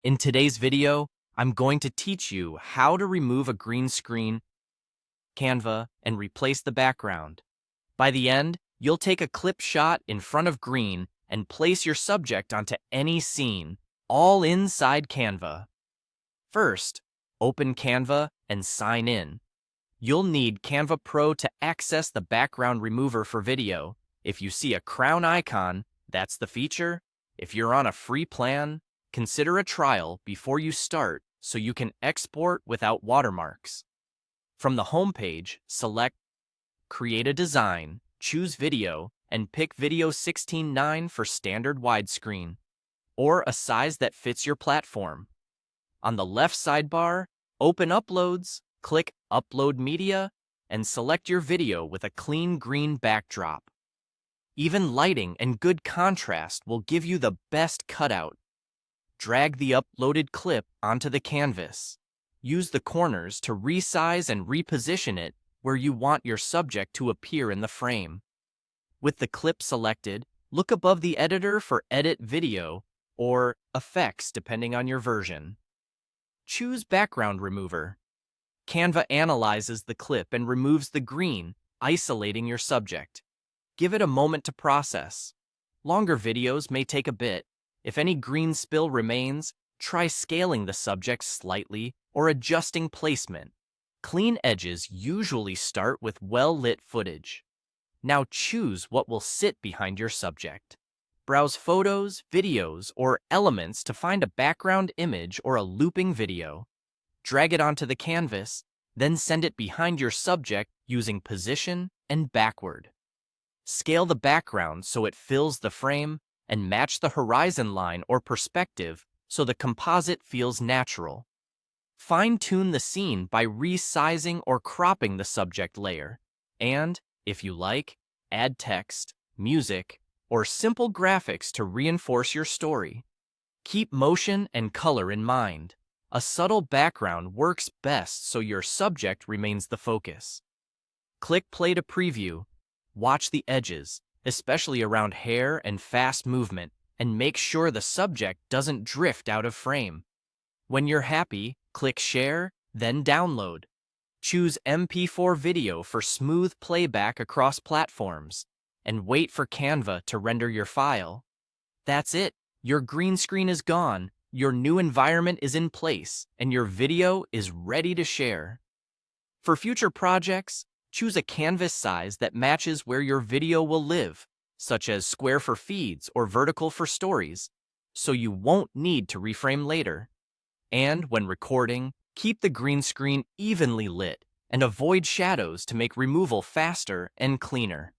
In today's video, I'm going to teach you how to remove a green screen, Canva, and replace the background. By the end, you'll take a clip shot in front of green and place your subject onto any scene, all inside Canva. First, open Canva and sign in. You'll need Canva Pro to access the background remover for video. If you see a crown icon, that's the feature. If you're on a free plan, consider a trial before you start so you can export without watermarks. From the home page, select Create a Design, choose Video, and pick Video 16:9 for standard widescreen, or a size that fits your platform. On the left sidebar, open Uploads, click Upload Media, and select your video with a clean green backdrop. Even lighting and good contrast will give you the best cutout. Drag the uploaded clip onto the canvas. Use the corners to resize and reposition it where you want your subject to appear in the frame. With the clip selected, look above the editor for Edit Video or Effects depending on your version. Choose Background Remover. Canva analyzes the clip and removes the green, isolating your subject. Give it a moment to process. Longer videos may take a bit. If any green spill remains, try scaling the subject slightly or adjusting placement. Clean edges usually start with well-lit footage. Now choose what will sit behind your subject. Browse photos, videos, or elements to find a background image or a looping video. Drag it onto the canvas, then send it behind your subject using position and backward. Scale the background so it fills the frame and match the horizon line or perspective so the composite feels natural. Fine-tune the scene by resizing or cropping the subject layer, and, if you like, add text, music, or simple graphics to reinforce your story. Keep motion and color in mind. A subtle background works best so your subject remains the focus. Click play to preview. Watch the edges, especially around hair and fast movement, and make sure the subject doesn't drift out of frame. When you're happy, click Share, then Download. Choose MP4 video for smooth playback across platforms, and wait for Canva to render your file. That's it. Your green screen is gone, your new environment is in place, and your video is ready to share. For future projects, choose a canvas size that matches where your video will live, such as square for feeds or vertical for stories, so you won't need to reframe later. And when recording, keep the green screen evenly lit and avoid shadows to make removal faster and cleaner.